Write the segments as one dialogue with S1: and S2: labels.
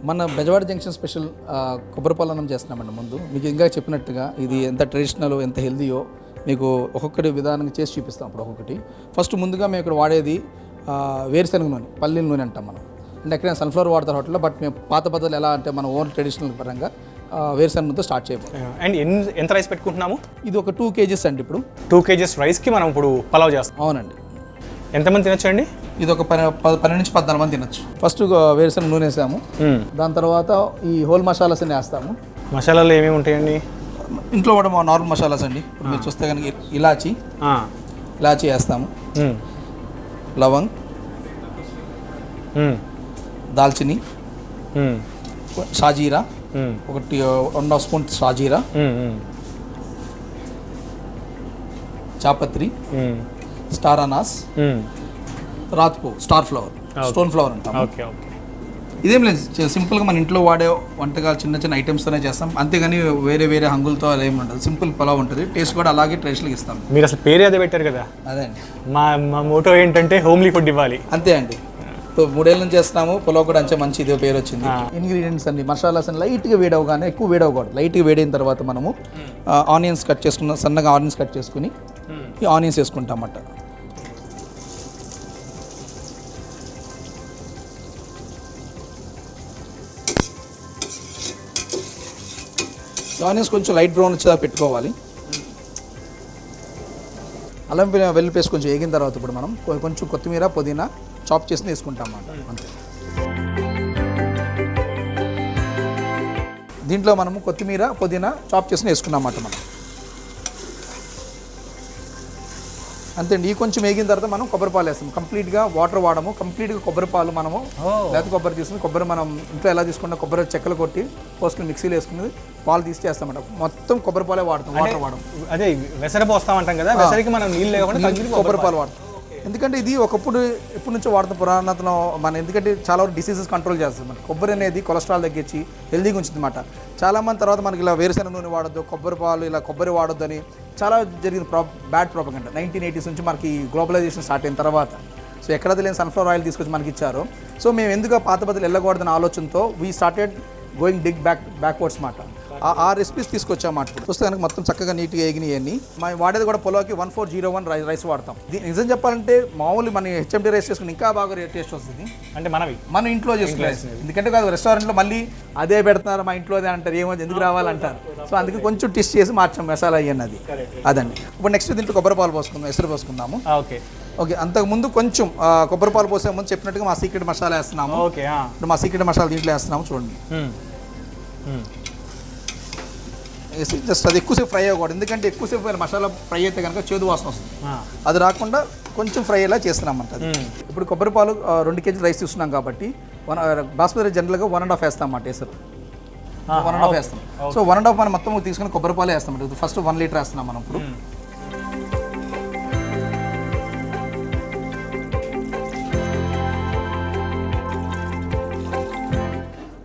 S1: మన Bezawada junction special కొబ్బరి పాలన్నం చేస్తున్నామండి. ముందు మీకు ఇంకా చెప్పినట్టుగా ఇది ఎంత ట్రెడిషనల్ ఎంత హెల్దీయో మీకు ఒక్కొక్కటి విధానంగా చేసి చూపిస్తాం. అప్పుడు ఒక్కొక్కటి ఫస్ట్ ముందుగా మేము ఇక్కడ వాడేది వేరుశనగ నూనె, పల్లీల నూనె అంటాం మనం. అంటే ఎక్కడైనా సన్ఫ్లవర్ వాడతారు హోటల్లో, బట్ మేము పాత పద్ధతులు ఎలా అంటే మన ఓన్ ట్రెడిషనల్ పరంగా వేరుశనగ నూనెతో స్టార్ట్ చేయబోతున్నాం.
S2: అండ్ ఎంత రైస్ పెట్టుకుంటున్నాము?
S1: ఇది ఒక 2 kgs అండి. ఇప్పుడు
S2: 2 kgs రైస్కి మనం ఇప్పుడు పలావ్ చేస్తాం.
S1: అవునండి.
S2: ఎంతమంది తినొచ్చు అండి?
S1: ఇది ఒక 12 నుంచి 14 మంది తినొచ్చు. ఫస్ట్ వేరుశనగ నూనె వేసాము, దాని తర్వాత ఈ హోల్ మసాలాస్ అన్ని వేస్తాము.
S2: మసాలాలు ఏమేమి ఉంటాయండి?
S1: ఇంట్లో కూడా మా నార్మల్ మసాలాస్ అండి. ఇప్పుడు మీరు చూస్తే కనుక ఇలాచీ వేస్తాము, లవంగ్, దాల్చిని, షాజీరా ఒకటి 1.5 స్పూన్ షాజీరా, చాపత్రి, స్టార్ అనాస్, రాత్పు, స్టార్ ఫ్లవర్, స్టోన్ ఫ్లవర్ అంటాం. ఇదేం లేదు, సింపుల్గా మన ఇంట్లో వాడే వంటకాలు చిన్న చిన్న ఐటమ్స్తోనే చేస్తాం, అంతేగాని వేరే వేరే హంగులతో అలా ఏమి ఉండదు. సింపుల్ పలావ్ ఉంటుంది, టేస్ట్ కూడా అలాగే ట్రెడిషనల్గా ఇస్తాం.
S2: మీరు అసలు పేరే అదే పెట్టారు కదా?
S1: అదే అండి,
S2: మా మోటో ఏంటంటే హోమ్లీ ఫుడ్ ఇవ్వాలి.
S1: అంతే అండి. 3 ఏళ్ళ నుంచి చేస్తున్నాము, పులావ్ కూడా అంతే మంచి ఇదే పేరు వచ్చింది. ఇంగ్రీడియంట్స్ అన్ని మసాలాస్ అన్ని లైట్గా వేడవగానే, ఎక్కువ వేడవకూడదు, లైట్గా వేడైన తర్వాత మనము ఆనియన్స్ కట్ చేసుకున్న సన్నగా ఆనియన్స్ కట్ చేసుకుని ఈ ఆనియన్స్ వేసుకుంటాం అన్నమాట. ఆనియన్స్ కొంచెం లైట్ బ్రౌన్ వచ్చేదాకా పెట్టుకోవాలి. అల్లం వెల్లుల్లి పేస్ట్ కొంచెం వేగిన తర్వాత ఇప్పుడు మనం కొంచెం కొత్తిమీర, పుదీనా చాప్ చేసి వేసుకుంటాం అన్నమాట. అంతే. దీంట్లో మనము కొత్తిమీర, పుదీనా చాప్ చేసి వేసుకున్నాం అన్నమాట మనం. అంతే అండి. ఈ కొంచెం వేగిన తర్వాత మనం కొబ్బరి పాలు వేస్తాం. కంప్లీట్గా వాటర్ వాడము, కంప్లీట్గా కొబ్బరి పాలు మనము లేత కొబ్బరి తీసుకుని, కొబ్బరి మనం ఇంట్లో ఎలా తీసుకున్నా కొబ్బరి చెక్కలు కొట్టి పోసుకుని మిక్సీలో వేసుకుని పాలు తీసి చేస్తామంట. మొత్తం కొబ్బరి పాలే వాడతాం, వాటర్ వాడము.
S2: అదే వెసరి పోస్తామంటాం కదా, వెసరికి మనం నీళ్ళు లేకుండా
S1: కొబ్బరి పాలు వాడతాం. ఎందుకంటే ఇది ఒకప్పుడు ఎప్పటి నుంచో వాడుతాం పురాణతలో మన. ఎందుకంటే చాలా వరకు డిసీజెస్ కంట్రోల్ చేస్తుంది మన కొబ్బరి అనేది. కొలెస్ట్రాల్ తగ్గించి హెల్దీగా ఉంచుతుంది అన్నమాట. చాలామంది తర్వాత మనకి ఇలా వేరుశనగ నూనె వాడొద్దు, కొబ్బరి పాలు ఇలా కొబ్బరి వాడొద్దు అని చాలా జరిగింది బ్యాడ్ ప్రాపగండా. 1980s నుంచి మనకి గ్లోబలైజేషన్ స్టార్ట్ అయిన తర్వాత సో ఎక్కడైతే లేని సన్ఫ్లవర్ ఆయిల్ తీసుకొచ్చి మనకి ఇచ్చారు. సో మేము ఎందుకు పాత పద్ధతులు వెళ్ళకూడదని ఆలోచనతో వీ స్టార్టెడ్ గోయింగ్ బ్యాక్వర్డ్స్ మాట. ఆ రెసిపీస్ తీసుకొచ్చామాట. చూస్తే కనుక మొత్తం చక్కగా నీట్గా ఎగినాయన్నీ. మనం వాడేది కూడా పొలాకి 1401 రైస్ వాడతాం. నిజం చెప్పాలంటే మామూలు మన హెచ్ఎండి రైస్ చేసుకుని ఇంకా బాగా టేస్ట్ వస్తుంది.
S2: అంటే మనం ఇంట్లో
S1: చేసుకునే, ఎందుకంటే కాదు రెస్టారెంట్లో మళ్ళీ అదే పెడుతున్నారు, మా ఇంట్లో అదే అంటారు, ఏమో ఎందుకు రావాలంటారు. సో అందుకే కొంచెం టేస్ట్ చేసి మార్చాం మసాలా అయ్యన్నది అదండి. ఇప్పుడు నెక్స్ట్ దీంట్లో కొబ్బరి పాలు పోసుకుందాం, ఎసరు పోసుకుందాము. ఓకే, అంతకుముందు కొంచెం కొబ్బరి పాలు పోసే ముందు చెప్పినట్టుగా మా సీక్రెట్ మసాలా వేస్తున్నాము. ఇప్పుడు మా సీక్రెట్ మసాలా దీంట్లో వేస్తున్నాము చూడండి. వేసి జస్ట్ అది ఎక్కువసేపు ఫ్రై అవ్వకూడదు, ఎందుకంటే ఎక్కువసేపు మసాలా ఫ్రై అయితే కనుక చేదు వాసన వస్తుంది. అది రాకుండా కొంచెం ఫ్రై అయ్యేలా చేస్తున్నామంట. ఇప్పుడు కొబ్బరి పాలు 2 kg రైస్ తీసుకున్నాం కాబట్టి బాస్మతి రైస్ జనరల్గా 1.5 వేస్తాం అన్నమాట. వేసారు 1.5 వేస్తాం. సో 1.5 మనం మొత్తం తీసుకుని కొబ్బరి పాలు వేస్తాం. ఫస్ట్ 1 లీటర్ వేస్తున్నాం మనం. ఇప్పుడు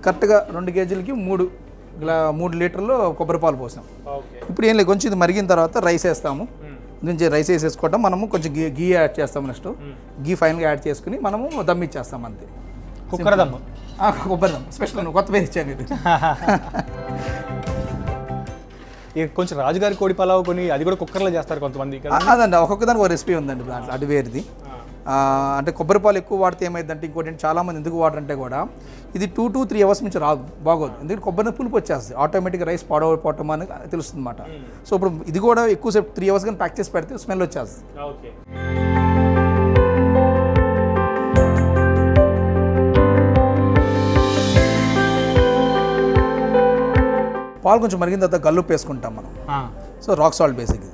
S1: కరెక్ట్గా 2 kgలకి 3 లీటర్లు కొబ్బరి పాలు పోసాం. ఇప్పుడు ఏం లేదు, కొంచెం ఇది మరిగిన తర్వాత రైస్ వేస్తాము. నుంచి రైస్ వేసేసుకోవటం, మనము కొంచెం గీ యాడ్ చేస్తాము. నెక్స్ట్ గీ ఫైనల్గా యాడ్ చేసుకుని మనము దమ్ ఇచ్చేస్తాం అంతే.
S2: కొబ్బరి దమ్
S1: స్పెషల్ కొత్త పేరు ఇచ్చాను ఇది.
S2: కొంచెం రాజుగారి కోడి పలావ్ కొని అది కూడా కుక్కర్లో చేస్తారు కొంతమంది.
S1: అదండి, ఒక్కొక్క దానికి ఒక రెసిపీ ఉందండి దాంట్లో, అది వేరుది. అంటే కొబ్బరి పాలు ఎక్కువ వాడితే ఏమైందంటే, ఇంకోటి చాలామంది ఎందుకు వాడరంటే కూడా ఇది 2 to 3 hours నుంచి రాదు, బాగోదు. ఎందుకంటే కొబ్బరి పులుపు వచ్చేస్తుంది, ఆటోమేటిక్గా రైస్ పాడవపోవటం అని తెలుస్తుంది అన్నమాట. సో ఇప్పుడు ఇది కూడా ఎక్కువసేపు 3 hours కానీ ప్యాక్ చేసి పెడితే స్మెల్ వచ్చేస్తుంది. పాలు కొంచెం మరిగిన తర్వాత గల్లుప్పు వేసుకుంటాం మనం. So rock salt basic.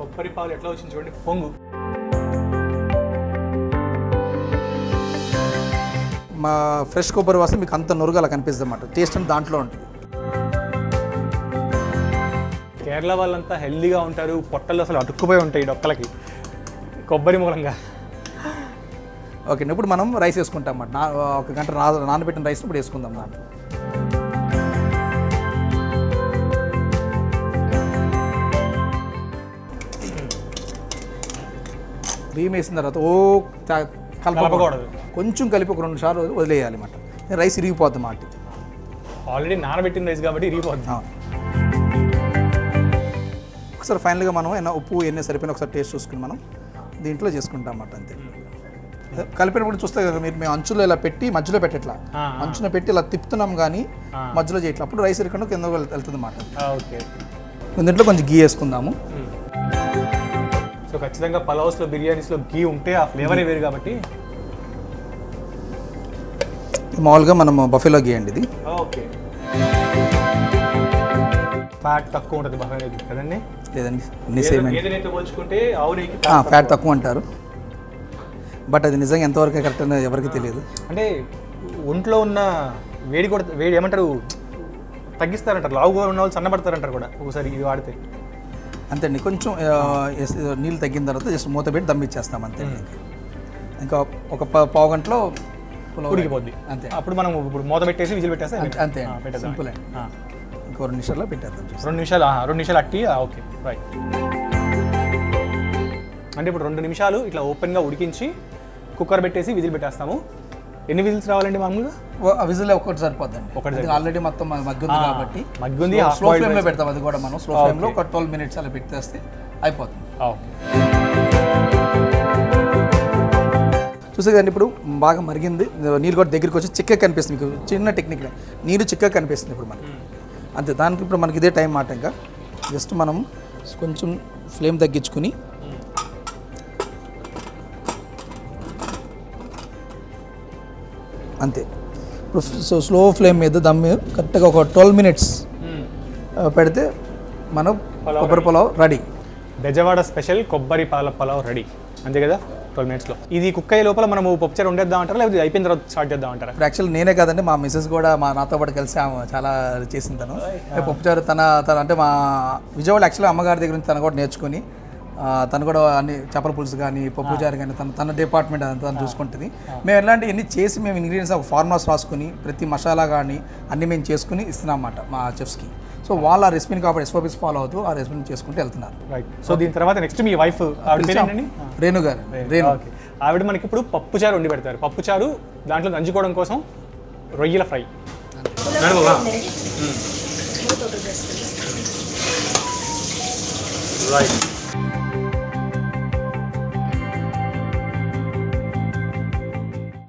S2: కొబ్బరి పాలు ఎట్లా వచ్చింది చూడండి, పొంగు.
S1: మా ఫ్రెష్ కొబ్బరి వాసన మీకు అంత నురుగు అలా కనిపిస్తుంది అన్నమాట. టేస్ట్ అని దాంట్లో ఉంటుంది.
S2: కేరళ వాళ్ళంతా హెల్దీగా ఉంటారు, పొట్టలు అసలు అతుక్కుపోయి ఉంటాయి డొక్కలకి కొబ్బరి మూలంగా.
S1: ఓకే, ఇప్పుడు మనం రైస్ వేసుకుంటాం అన్నమాట. 1 గంట నానబెట్టిన రైస్ ఇప్పుడు వేసుకుందాం దాంట్లో. బియ్యం వేసిన తర్వాత కలపకూడదు, కొంచెం కలిపి ఒక 2 సార్లు వదిలేయాలి అన్నమాట. రైస్ ఇరిగిపోద్ది మాట.
S2: ఆల్రెడీ నానబెట్టిన రైస్ కాబట్టి ఇరిగిపోతుంది.
S1: ఒకసారి ఫైనల్గా మనం ఏమైనా ఉప్పు ఎన్ని సరిపోయిన ఒకసారి టేస్ట్ చూసుకుని మనం దీంట్లో చేసుకుంటాం అన్నమాట. అంతే కలిపినప్పుడు చూస్తే కదా మీరు, మేము అంచులో ఇలా పెట్టి మధ్యలో పెట్టట్లా, అంచున పెట్టి ఇలా తిప్పుతున్నాం కానీ మధ్యలో చేయట్లా, అప్పుడు రైస్ ఇరకుండా కింద వెళ్తుంది అన్నమాట.
S2: ఓకే,
S1: దీంట్లో కొంచెం గీ వేసుకుందాము.
S2: సో ఖచ్చితంగా పలావ్స్లో బిర్యానీస్లో గీ ఉంటే ఆ ఫ్లేవరే వేరు కాబట్టి.
S1: మామూలుగా మనం బఫెలో గీ అండి ఇది.
S2: ఓకే, ఫ్యాట్ తక్కువ ఉంటుంది బఫెలో గీ కదండి?
S1: లేదండి, అన్ని సేమ్ అండి.
S2: ఏదైతే పోల్చుకుంటే ఆవు నెయ్యికి
S1: ఫ్యాట్ తక్కువ అంటారు, బట్ అది నిజంగా ఎంతవరకు కరెక్ట్ అనేది ఎవరికి తెలియదు.
S2: అంటే ఒంట్లో ఉన్న వేడి కూడా ఏమంటారు తగ్గిస్తారంటారు, లావుగా ఉన్న వాళ్ళు సన్నబడతారంటారు కూడా ఒకసారి ఇది వాడితే.
S1: అంతే అండి, కొంచెం నీళ్ళు తగ్గిన తర్వాత జస్ట్ మూత పెట్టి దమ్ ఇచ్చేస్తాం అంతే. ఇంకా ఒక పావు గంటలో
S2: ఉడికిపోద్ది అంతే. అప్పుడు మనం ఇప్పుడు మూత పెట్టేసి విజిల్ పెట్టేస్తే
S1: అంతే సింపుల్ అండి. ఇంకో 2 నిమిషాల్లో పెట్టేద్దాం.
S2: 2 నిమిషాలు అట్టి. Okay right. అంటే ఇప్పుడు 2 నిమిషాలు ఇట్లా ఓపెన్గా ఉడికించి కుక్కర్ పెట్టేసి విజిల్ పెట్టేస్తాము. ఎన్ని విజిల్స్ రావాలండి మామూలుగా?
S1: విజిల్ ఒకటి సరిపోద్దండి, ఒకటి ఆల్రెడీ మొత్తం మగ్గుంది కాబట్టి.
S2: మగ్గుంది,
S1: స్లో ఫ్లేమ్లో పెడతాం. అది కూడా మనం స్లో ఫ్లేమ్లో ఒక 12 మినిట్స్ అలా పెట్టేస్తే అయిపోతుంది. చూసే కదండి ఇప్పుడు బాగా మరిగింది, నీళ్ళు కూడా దగ్గరికి వచ్చి చిక్కగా కనిపిస్తుంది. మీకు చిన్న టెక్నిక్, నీరు చిక్కగా కనిపిస్తుంది ఇప్పుడు మనకి. అంతే, దానికి ఇప్పుడు మనకి ఇదే టైం మాట. ఇంకా జస్ట్ మనం కొంచెం ఫ్లేమ్ తగ్గించుకుని అంతే. ఇప్పుడు స్లో ఫ్లేమ్ మీద దమ్ము కరెక్ట్గా ఒక 12 మినిట్స్ పెడితే మనం కొబ్బరి పులావ్ రెడీ.
S2: బెజవాడ స్పెషల్ కొబ్బరి పాల పులావ్ రెడీ, అంతే కదా 12 మినిట్స్లో. ఇది కుక్ అయ్యే లోపల మనము పప్పుచారు వండేద్దాం అంటారా, లేకపోతే అయిపోయిన తర్వాత స్టార్ట్ చేద్దాం అంటారా?
S1: ఇప్పుడు యాక్చువల్లీ నేనే కాదండి, మా మిస్సెస్ కూడా నాతో పాటు కలిసి ఆమె చాలా చేసింది. పప్పుచారు తన అంటే మా విజయవాడ యాక్చువల్లీ అమ్మగారి దగ్గర నుంచి తను కూడా నేర్చుకుని, తను కూడా అన్ని చేపల పులుసు కానీ పప్పుచారు కానీ తన డిపార్ట్మెంట్ అదంతా తను చూసుకుంటుంది. మేము ఎలాంటి అన్ని చేసి మేము ఇంగ్రీడియంట్స్ ఒక ఫార్ములాస్ రాసుకుని ప్రతి మసాలా కానీ అన్నీ మేము చేసుకుని ఇస్తున్నాం అన్నమాట మా చెఫ్స్కి. సో వాళ్ళు ఆ రెసిపీని కాబట్టి SOPs ఫాలో అవుతూ ఆ రెసిపీని చేసుకుంటూ వెళ్తున్నారు.
S2: రైట్. సో దీని తర్వాత నెక్స్ట్ మీ వైఫ్
S1: రేణు గారు.
S2: ఓకే, ఆవిడ మనకి ఇప్పుడు పప్పుచారు వండి పెడతారు. పప్పుచారు దాంట్లో నంచుకోవడం కోసం రొయ్యల ఫ్రై. రైట్.